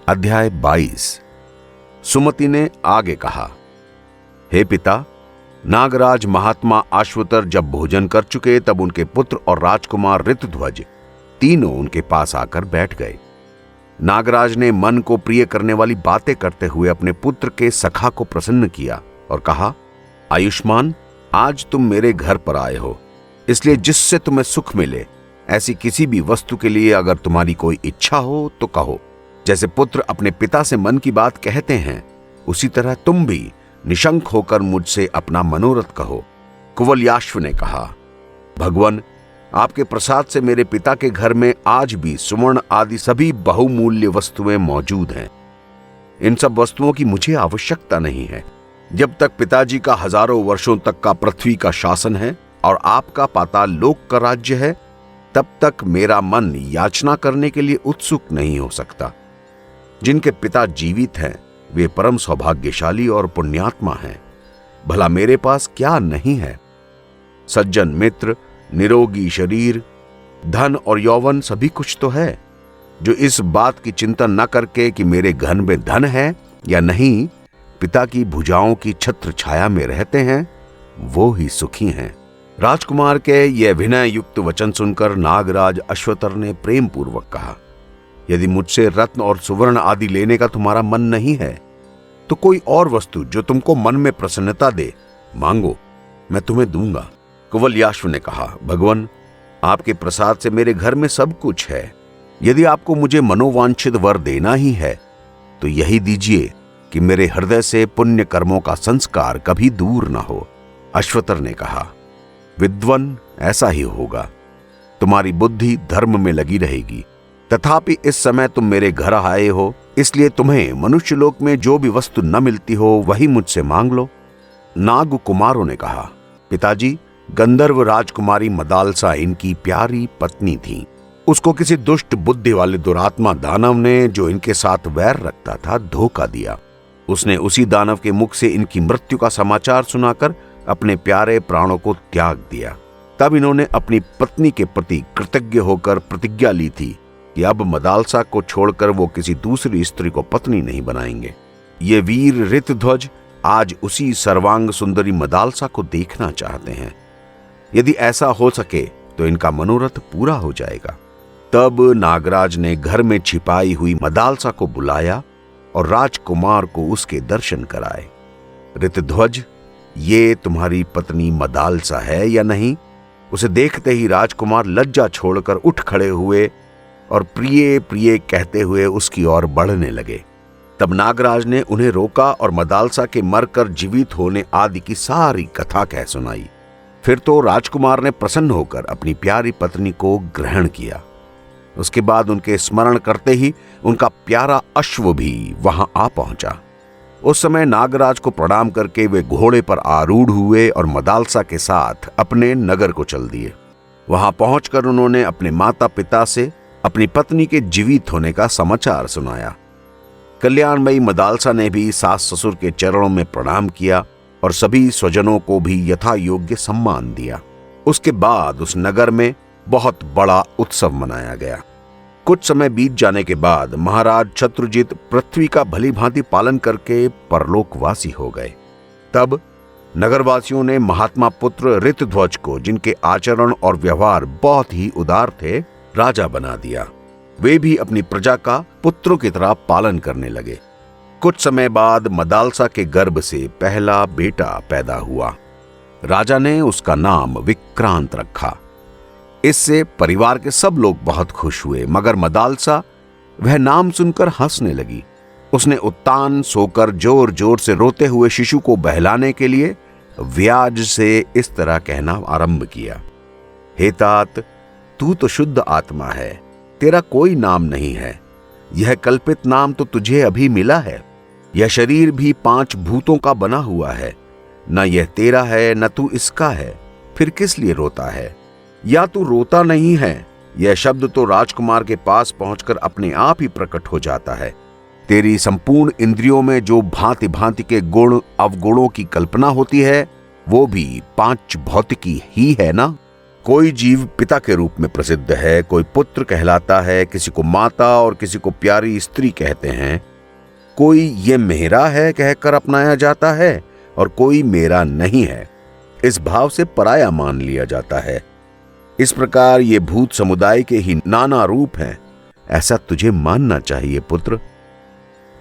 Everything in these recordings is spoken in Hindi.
अध्याय 22। सुमति ने आगे कहा, हे पिता, नागराज महात्मा अश्वतर जब भोजन कर चुके तब उनके पुत्र और राजकुमार ऋतध्वज तीनों उनके पास आकर बैठ गए। नागराज ने मन को प्रिय करने वाली बातें करते हुए अपने पुत्र के सखा को प्रसन्न किया और कहा, आयुष्मान, आज तुम मेरे घर पर आए हो, इसलिए जिससे तुम्हें सुख मिले ऐसी किसी भी वस्तु के लिए अगर तुम्हारी कोई इच्छा हो तो कहो। जैसे पुत्र अपने पिता से मन की बात कहते हैं, उसी तरह तुम भी निशंक होकर मुझसे अपना मनोरथ कहो। कुवलयाश्व ने कहा, भगवान, आपके प्रसाद से मेरे पिता के घर में आज भी सुवर्ण आदि सभी बहुमूल्य वस्तुएं मौजूद हैं। इन सब वस्तुओं की मुझे आवश्यकता नहीं है। जब तक पिताजी का हजारों वर्षों तक का पृथ्वी का शासन है और आपका पाताल लोक का राज्य है, तब तक मेरा मन याचना करने के लिए उत्सुक नहीं हो सकता। जिनके पिता जीवित हैं वे परम सौभाग्यशाली और पुण्यात्मा हैं। भला मेरे पास क्या नहीं है? सज्जन मित्र, निरोगी शरीर, धन और यौवन सभी कुछ तो है। जो इस बात की चिंता न करके कि मेरे घर में धन है या नहीं, पिता की भुजाओं की छत्र छाया में रहते हैं, वो ही सुखी हैं। राजकुमार के यह विनय युक्त वचन सुनकर नागराज अश्वतर ने प्रेम पूर्वक कहा, यदि मुझसे रत्न और सुवर्ण आदि लेने का तुम्हारा मन नहीं है तो कोई और वस्तु जो तुमको मन में प्रसन्नता दे मांगो, मैं तुम्हें दूंगा। कुवलयाश्व ने कहा, भगवान, आपके प्रसाद से मेरे घर में सब कुछ है। यदि आपको मुझे मनोवांछित वर देना ही है तो यही दीजिए कि मेरे हृदय से पुण्य कर्मों का संस्कार कभी दूर न हो। अश्वतर ने कहा, विद्वन, ऐसा ही होगा। तुम्हारी बुद्धि धर्म में लगी रहेगी। तथापि इस समय तुम मेरे घर आए हो, इसलिए तुम्हें मनुष्य लोक में जो भी वस्तु न मिलती हो वही मुझसे मांग लो। नाग कुमारों ने कहा, पिताजी, गंधर्व राजकुमारी मदालसा इनकी प्यारी पत्नी थी। उसको किसी दुष्ट बुद्धि वाले दुरात्मा दानव ने, जो इनके साथ वैर रखता था, धोखा दिया। उसने उसी दानव के मुख से इनकी मृत्यु का समाचार सुनाकर अपने प्यारे प्राणों को त्याग दिया। तब इन्होंने अपनी पत्नी के प्रति कृतज्ञ होकर प्रतिज्ञा ली थी कि अब मदालसा को छोड़कर वो किसी दूसरी स्त्री को पत्नी नहीं बनाएंगे। ये वीर ऋतध्वज आज उसी सर्वांग सुंदरी मदालसा को देखना चाहते हैं। यदि ऐसा हो सके तो इनका मनोरथ पूरा हो जाएगा। तब नागराज ने घर में छिपाई हुई मदालसा को बुलाया और राजकुमार को उसके दर्शन कराए। ऋतध्वज, ये तुम्हारी पत्नी मदालसा है या नहीं? उसे देखते ही राजकुमार लज्जा छोड़कर उठ खड़े हुए और प्रिय प्रिय कहते हुए उसकी ओर बढ़ने लगे। तब नागराज ने उन्हें रोका और मदालसा के मरकर जीवित होने आदि की सारी कथा कह सुनाई। फिर तो राजकुमार ने प्रसन्न होकर अपनी प्यारी पत्नी को ग्रहण किया। उसके बाद उनके स्मरण करते ही उनका प्यारा अश्व भी वहां आ पहुंचा। उस समय नागराज को प्रणाम करके वे घोड़े पर आरूढ़ हुए और मदालसा के साथ अपने नगर को चल दिए। वहां पहुंचकर उन्होंने अपने माता पिता से अपनी पत्नी के जीवित होने का समाचार सुनाया। कल्याणमयी मदालसा ने भी सास ससुर के चरणों में प्रणाम किया और सभी स्वजनों को भी यथा योग्य सम्मान दिया। उसके बाद उस नगर में बहुत बड़ा उत्सव मनाया गया। कुछ समय बीत जाने के बाद महाराज शत्रुजित पृथ्वी का भली भांति पालन करके परलोकवासी हो गए। तब नगरवासियों ने महात्मा पुत्र ऋतध्वज को, जिनके आचरण और व्यवहार बहुत ही उदार थे, राजा बना दिया। वे भी अपनी प्रजा का पुत्रों की तरह पालन करने लगे। कुछ समय बाद मदालसा के गर्भ से पहला बेटा पैदा हुआ। राजा ने उसका नाम विक्रांत रखा। इससे परिवार के सब लोग बहुत खुश हुए, मगर मदालसा वह नाम सुनकर हंसने लगी। उसने उत्तान सोकर जोर जोर से रोते हुए शिशु को बहलाने के लिए व्याज से इस तरह कहना आरंभ किया, हे तात, तू तो शुद्ध आत्मा है, तेरा कोई नाम नहीं है। यह कल्पित नाम तो तुझे अभी मिला है। यह शरीर भी 5 भूतों का बना हुआ है। न यह तेरा है न तू इसका है, फिर किस लिए रोता है? या तू रोता नहीं है, यह शब्द तो राजकुमार के पास पहुंचकर अपने आप ही प्रकट हो जाता है। तेरी संपूर्ण इंद्रियों में जो भांति भांति के गुण अवगुणों की कल्पना होती है, वो भी 5 भौतिकी ही है ना? कोई जीव पिता के रूप में प्रसिद्ध है, कोई पुत्र कहलाता है, किसी को माता और किसी को प्यारी स्त्री कहते हैं। कोई ये मेरा है कहकर अपनाया जाता है और कोई मेरा नहीं है, इस भाव से पराया मान लिया जाता है। इस प्रकार ये भूत समुदाय के ही नाना रूप हैं, ऐसा तुझे मानना चाहिए पुत्र।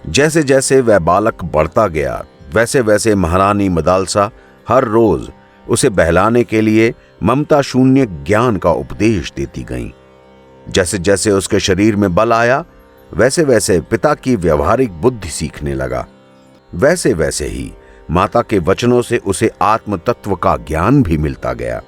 जैसे जैसे वह बालक बढ़ता गया, वैसे वैसे महारानी मदालसा हर रोज उसे बहलाने के लिए ममता शून्य ज्ञान का उपदेश देती गईं। जैसे जैसे उसके शरीर में बल आया, वैसे वैसे पिता की व्यवहारिक बुद्धि सीखने लगा। वैसे वैसे ही माता के वचनों से उसे आत्म तत्व का ज्ञान भी मिलता गया।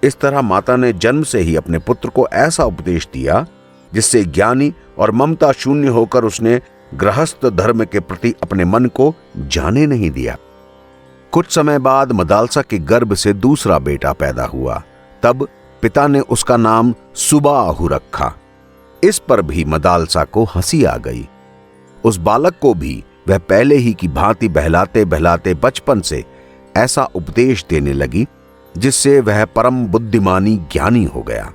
इस तरह माता ने जन्म से ही अपने पुत्र को ऐसा उपदेश दिया जिससे ज्ञानी और ममता शून्य होकर उसने गृहस्थ धर्म के प्रति अपने मन को जाने नहीं दिया। कुछ समय बाद मदालसा के गर्भ से दूसरा बेटा पैदा हुआ। तब पिता ने उसका नाम सुबाहु रखा। इस पर भी मदालसा को हंसी आ गई। उस बालक को भी वह पहले ही की भांति बहलाते बहलाते बचपन से ऐसा उपदेश देने लगी जिससे वह परम बुद्धिमानी ज्ञानी हो गया।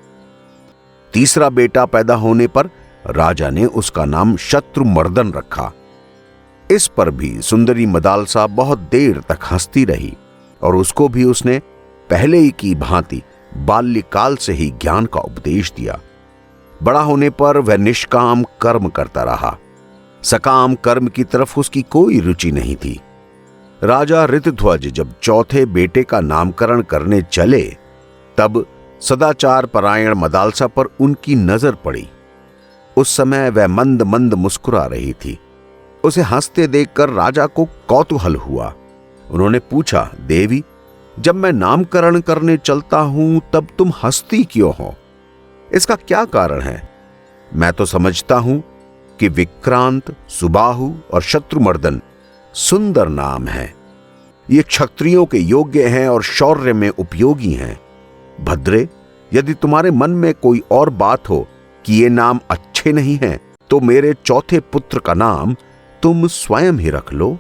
तीसरा बेटा पैदा होने पर राजा ने उसका नाम शत्रुमर्दन रखा। इस पर भी सुंदरी मदालसा बहुत देर तक हंसती रही और उसको भी उसने पहले ही की भांति बाल्यकाल से ही ज्ञान का उपदेश दिया। बड़ा होने पर वह निष्काम कर्म करता रहा। सकाम कर्म की तरफ उसकी कोई रुचि नहीं थी। राजा ऋतध्वज जब चौथे बेटे का नामकरण करने चले, तब सदाचार परायण मदालसा पर उनकी नजर पड़ी। उस समय वह मंद मंद मुस्कुरा रही थी। उसे हंसते देखकर राजा को कौतूहल हुआ। उन्होंने पूछा, देवी, जब मैं नामकरण करने चलता हूं तब तुम हंसती क्यों हो? इसका क्या कारण है? मैं तो समझता हूं कि विक्रांत, सुबाहु और शत्रुमर्दन सुंदर नाम है। ये क्षत्रियों के योग्य हैं और शौर्य में उपयोगी हैं। भद्रे, यदि तुम्हारे मन में कोई और बात हो कि ये नाम अच्छे नहीं हैं, तो मेरे चौथे पुत्र का नाम तुम स्वयं ही रख लो।